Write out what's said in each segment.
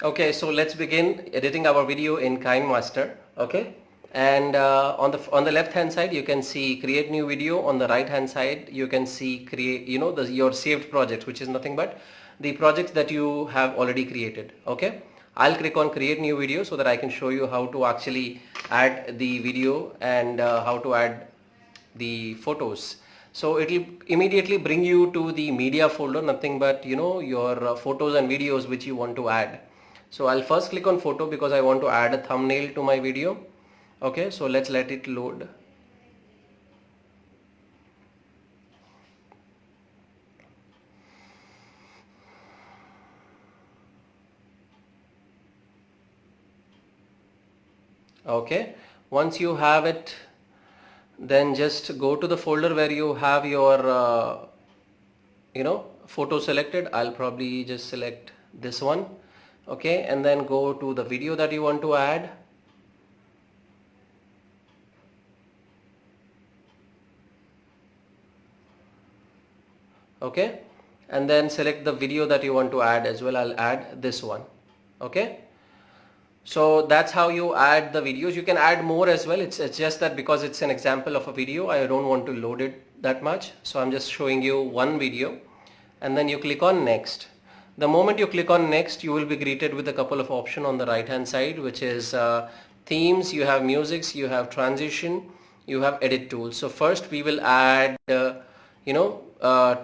Okay, so let's begin editing our video in KineMaster. Okay, and on the left hand side you can see create new video. On the right hand side you can see create, your saved projects, which is nothing but the projects that you have already created. Okay, I'll click on create new video so that I can show you how to actually add the video and how to add the photos. So it will immediately bring you to the media folder, nothing but your photos and videos which you want to add. So I'll first click on photo because I want to add a thumbnail to my video. Okay, so let's let it load. Okay, once you have it, then just go to the folder where you have your photo selected. I'll probably just select this one. Okay, and then go to the video that you want to add. Okay, and then select the video that you want to add as well. I'll add this one. Okay, so that's how you add the videos. You can add more as well. It's just that because it's an example of a video, I don't want to load it that much, so I'm just showing you one video. And then you click on next. The moment you click on next, you will be greeted with a couple of options on the right hand side, which is themes, you have musics, you have transition, you have edit tools. So first we will add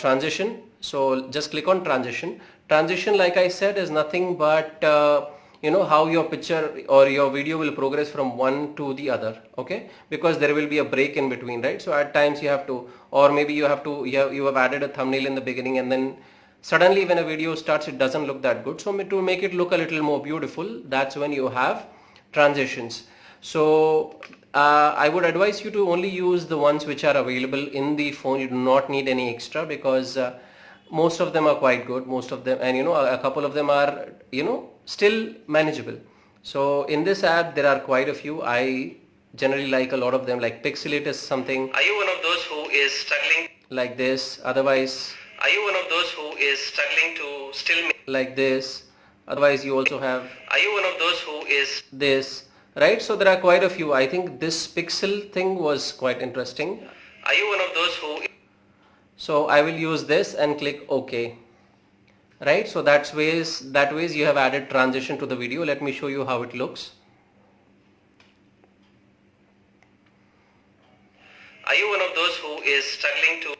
transition. So just click on transition. Transition, like I said, is nothing but how your picture or your video will progress from one to the other. Okay, because there will be a break in between, right? So at times you have to, or maybe you have added a thumbnail in the beginning, and then suddenly when a video starts it doesn't look that good. So to make it look a little more beautiful, that's when you have transitions. So I would advise you to only use the ones which are available in the phone. You do not need any extra because most of them are quite good, most of them, and a couple of them are still manageable. So in this app there are quite a few. I generally like a lot of them, like Pixelate is something. Are you one of those who is struggling like this? Otherwise, are you one of those who is struggling to still make like this? Otherwise you also have, are you one of those who is this, right? So there are quite a few. I think this pixel thing was quite interesting. Are you one of those who, so I will use this and click OK. Right, so that ways you have added transition to the video. Let me show you how it looks. Are you one of those who is struggling to,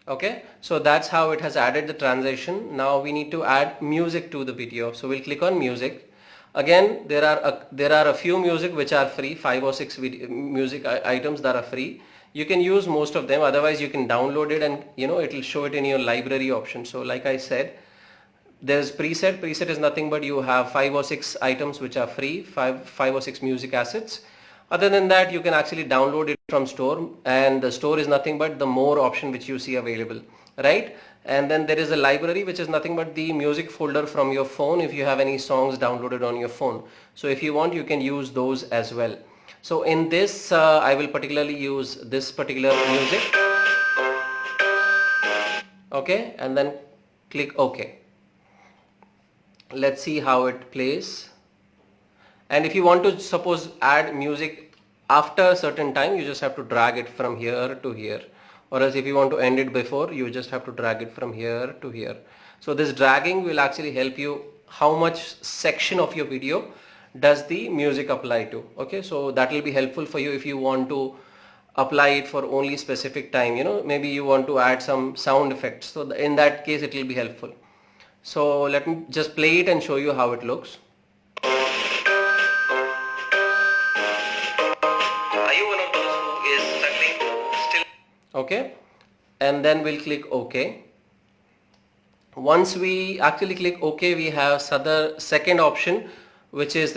okay, so that's how it has added the transition. Now we need to add music to the video, so we'll click on music. Again, there are a few music which are free, 5 or 6 music items that are free. You can use most of them, otherwise you can download it and it will show it in your library option. So like I said, there's preset. Preset is nothing but you have 5 or 6 items which are free, five or 6 music assets. Other than that, you can actually download it from store, and the store is nothing but the more option which you see available, right? And then there is a library which is nothing but the music folder from your phone if you have any songs downloaded on your phone. So if you want, you can use those as well. So in this I will particularly use this particular music. Okay, and then click OK. Let's see how it plays. And if you want to suppose add music after a certain time, you just have to drag it from here to here, or else if you want to end it before, you just have to drag it from here to here. So this dragging will actually help you how much section of your video does the music apply to. Okay, so that will be helpful for you if you want to apply it for only specific time. Maybe you want to add some sound effects, so in that case it will be helpful. So let me just play it and show you how it looks. Okay, and then we'll click OK. Once we actually click OK, we have second option, which is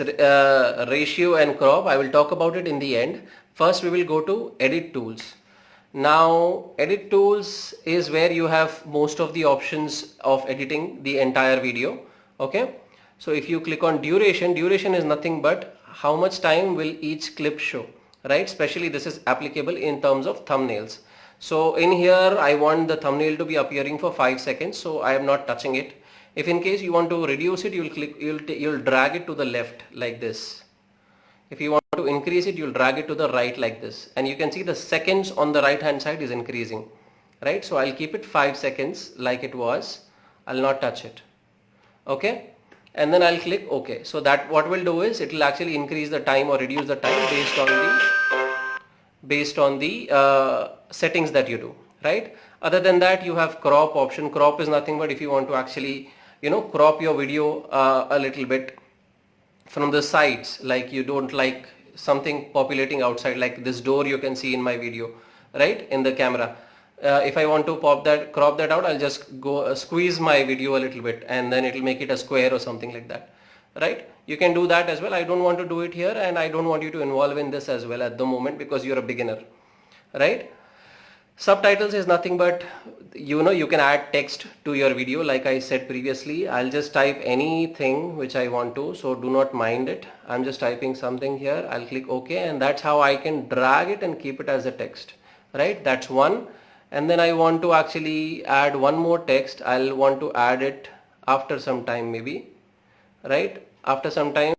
ratio and crop. I will talk about it in the end. First we will go to edit tools. Now edit tools is where you have most of the options of editing the entire video. Okay, so if you click on duration is nothing but how much time will each clip show, right? Especially this is applicable in terms of thumbnails. So in here I want the thumbnail to be appearing for 5 seconds, so I am not touching it. If in case you want to reduce it, you'll drag it to the left like this. If you want to increase it, you'll drag it to the right like this, and you can see the seconds on the right hand side is increasing, right? So I'll keep it 5 seconds like it was. I'll not touch it. Okay, and then I'll click OK. So that what we'll do is it will actually increase the time or reduce the time based on the settings that you do, right? Other than that, you have crop option. Crop is nothing but if you want to actually crop your video a little bit from the sides, like you don't like something populating outside, like this door you can see in my video, right, in the camera. If I want to crop that out, I'll just go squeeze my video a little bit, and then it will make it a square or something like that, right? You can do that as well. I don't want to do it here, and I don't want you to involve in this as well at the moment because you're a beginner, right? Subtitles is nothing but you can add text to your video. Like I said previously, I'll just type anything which I want to, so do not mind it. I'm just typing something here. I'll click OK, and that's how I can drag it and keep it as a text, right? That's one. And then I want to actually add one more text. I'll want to add it after some time, maybe, right? After some time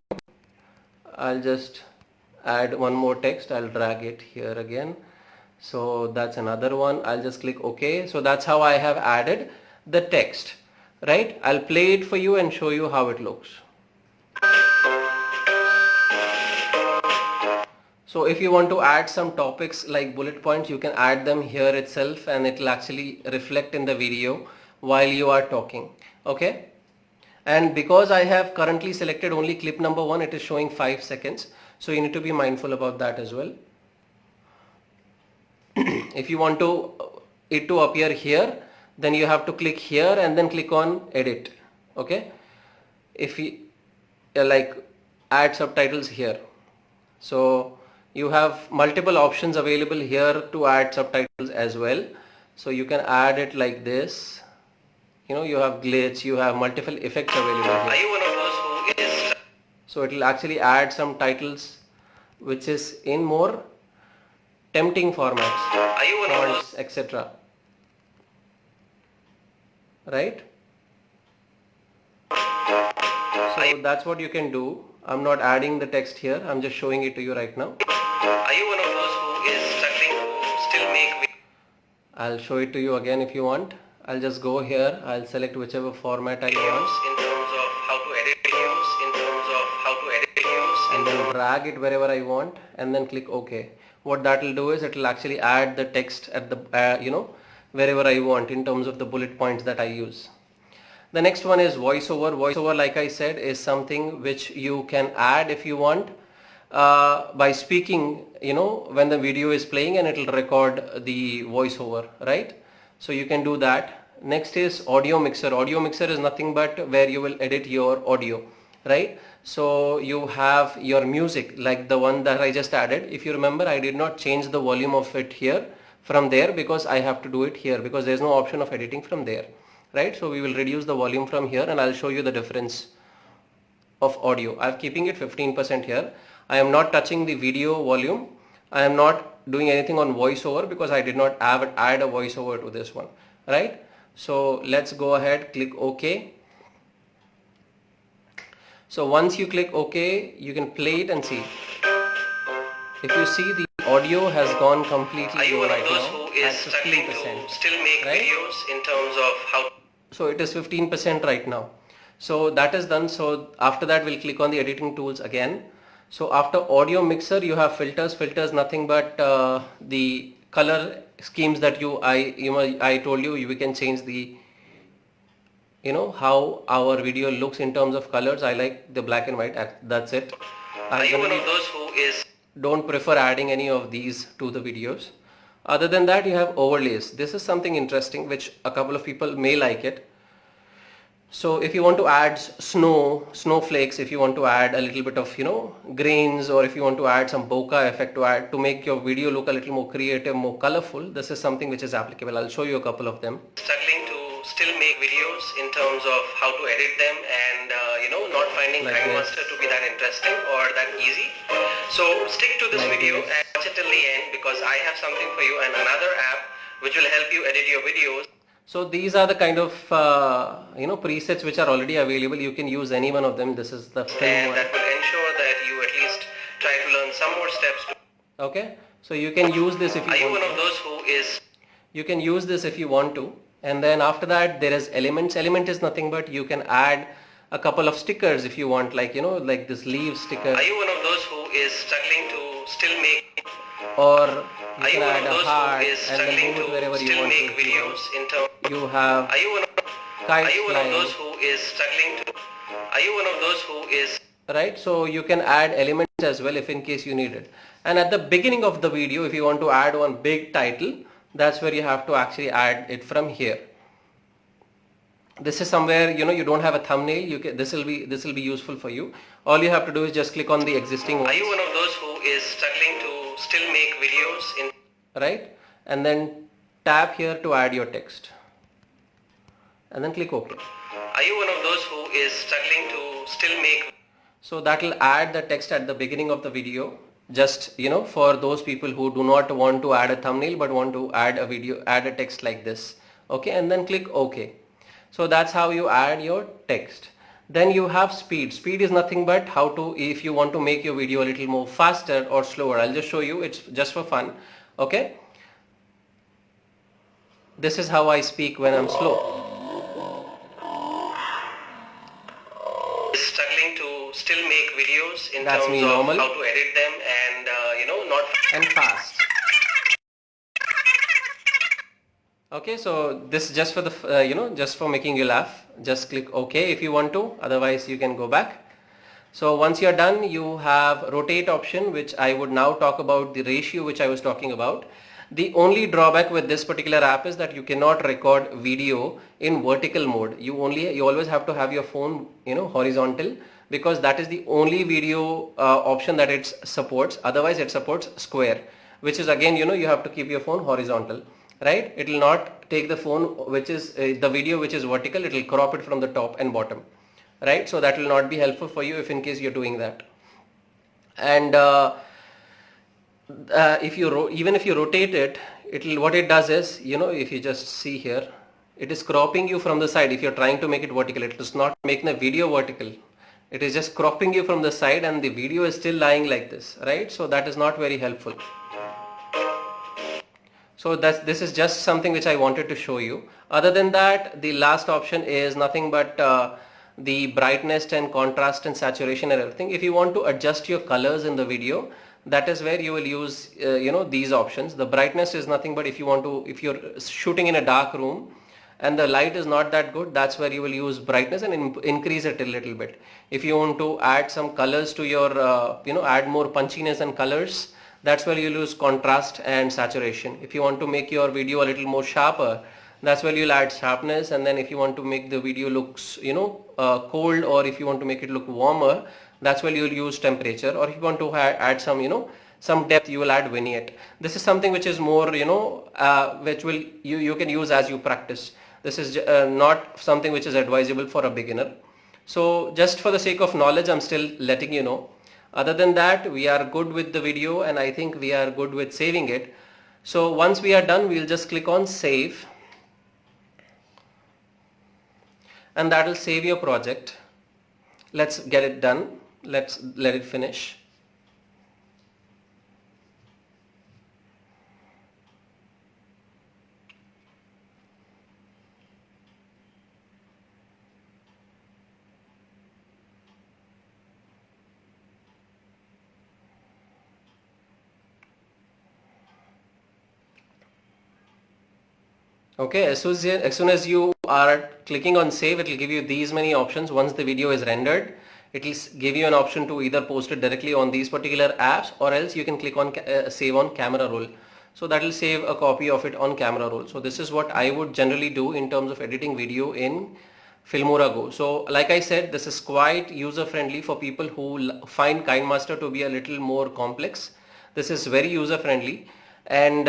I'll just add one more text. I'll drag it here again. So that's another one. I'll just click OK. So that's how I have added the text, right? I'll play it for you and show you how it looks. So if you want to add some topics like bullet points, you can add them here itself, and it will actually reflect in the video while you are talking. Okay. And because I have currently selected only clip number 1, it is showing 5 seconds. So you need to be mindful about that as well. If you want it to appear here, then you have to click here and then click on edit. Okay. If you like add subtitles here, so you have multiple options available here to add subtitles as well. So you can add it like this. You have glitch, you have multiple effects available here. Are you one of those who is? So it will actually add some titles which is in more tempting formats, fonts, etc. Right? So that's what you can do. I'm not adding the text here. I'm just showing it to you right now. Are you one of those who is struggling to still make? I'll show it to you again if you want. I'll just go here. I'll select whichever format I want. In terms of how to edit videos, and then drag it wherever I want, and then click OK. What that will do is it will actually add the text at the wherever I want in terms of the bullet points that I use. The next one is voiceover. Voiceover, like I said, is something which you can add if you want by speaking, when the video is playing, and it will record the voiceover, right? So you can do that. Next is audio mixer. Audio mixer is nothing but where you will edit your audio, right? So you have your music like the one that I just added. If you remember, I did not change the volume of it here from there because I have to do it here because there's no option of editing from there, right? So we will reduce the volume from here, and I'll show you the difference of audio. I'm keeping it 15% here. I am not touching the video volume. I am not doing anything on voiceover because I did not add a voiceover to this one, right? So let's go ahead, click OK. So once you click OK, you can play it and see. If you see, the audio has gone completely low right now at 15%. Still make right? Videos in terms of how. So it is 15% right now. So that is done. So after that, we'll click on the editing tools again. So after audio mixer, you have filters. Filters nothing but the color schemes that I told you. We can change the how our video looks in terms of colors. I like the black and white. That's it. Are you one of those who don't prefer adding any of these to the videos? Other than that, you have overlays. This is something interesting which a couple of people may like it. So if you want to add snowflakes, if you want to add a little bit of grains, or if you want to add some bokeh effect to make your video look a little more creative, more colorful, this is something which is applicable. I'll show you a couple of them. Struggling to still make videos in terms of how to edit them, and not finding KineMaster to be that interesting or that easy. So stick to this video and watch it till the end because I have something for you and another app which will help you edit your videos. So these are the kind of presets which are already available. You can use any one of them. This is the film one. That will ensure that you at least try to learn some more steps. Okay, so you can use this if you want. Are you one of those who is? You can use this if you want to, and then after that there is elements. Element is nothing but you can add a couple of stickers if you want, like like this leaf sticker. Are you one of those who is struggling to still make, or you can add a heart and then move it wherever you want to. Videos in terms you have kite flying. Are you one of those who is right? So you can add elements as well if in case you need it. And at the beginning of the video, if you want to add one big title, that's where you have to actually add it from here. This is somewhere you don't have a thumbnail. This will be useful for you. All you have to do is just click on the existing one. Are you one of those who is struggling to still make videos in right? And then tap here to add your text. And then click OK. Are you one of those who is struggling to still make? So that will add the text at the beginning of the video. Just for those people who do not want to add a thumbnail but want to add a text like this. Okay, and then click OK. So that's how you add your text. Then you have speed. Speed is nothing but if you want to make your video a little more faster or slower. I'll just show you. It's just for fun. Okay. This is how I speak when I'm slow. Struggling to still make videos in terms of normal. How to edit them and not and fast. Okay, so this is just for the just for making you laugh. Just click OK if you want to, otherwise you can go back. So once you're done, you have rotate option, which I would now talk about the ratio which I was talking about. The only drawback with this particular app is that you cannot record video in vertical mode. You always have to have your phone horizontal, because that is the only video option that it supports. Otherwise it supports square, which is again you have to keep your phone horizontal, right? It will not take the phone which is the video which is vertical. It will crop it from the top and bottom, right? So that will not be helpful for you if in case you're doing that. And even if you rotate it, what it does is, if you just see here, it is cropping you from the side. If you're trying to make it vertical, it does not make the video vertical. It is just cropping you from the side and the video is still lying like this, right? So that is not very helpful. So this is just something which I wanted to show you. Other than that, the last option is nothing but the brightness and contrast and saturation and everything. If you want to adjust your colors in the video, that is where you will use these options. The brightness is nothing but if you're shooting in a dark room and the light is not that good, that's where you will use brightness and increase it a little bit. If you want to add some colors to your add more punchiness and colors, that's where you'll use contrast and saturation. If you want to make your video a little more sharper, that's where you'll add sharpness. And then if you want to make the video looks cold, or if you want to make it look warmer, that's where you'll use temperature. Or if you want to add some depth, you will add vignette. This is something which is more which will you can use as you practice. This is not something which is advisable for a beginner. So just for the sake of knowledge, I'm still letting you know. Other than that, we are good with the video, and I think we are good with saving it. So once we are done, we'll just click on save, and that will save your project. Let's get it done. Let's let it finish. Okay, as soon as you are clicking on save, it will give you these many options. Once the video is rendered, it will give you an option to either post it directly on these particular apps, or else you can click on save on camera roll. So that will save a copy of it on camera roll. So this is what I would generally do in terms of editing video in Filmora Go. So like I said, this is quite user friendly for people who find KineMaster to be a little more complex. This is very user friendly. And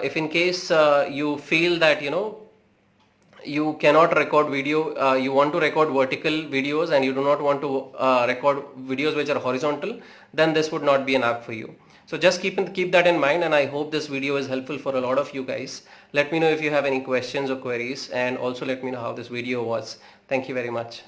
if in case you feel that you cannot record video, you want to record vertical videos and you do not want to record videos which are horizontal, then this would not be an app for you. So just keep that in mind, and I hope this video is helpful for a lot of you guys. Let me know if you have any questions or queries, and also let me know how this video was. Thank you very much.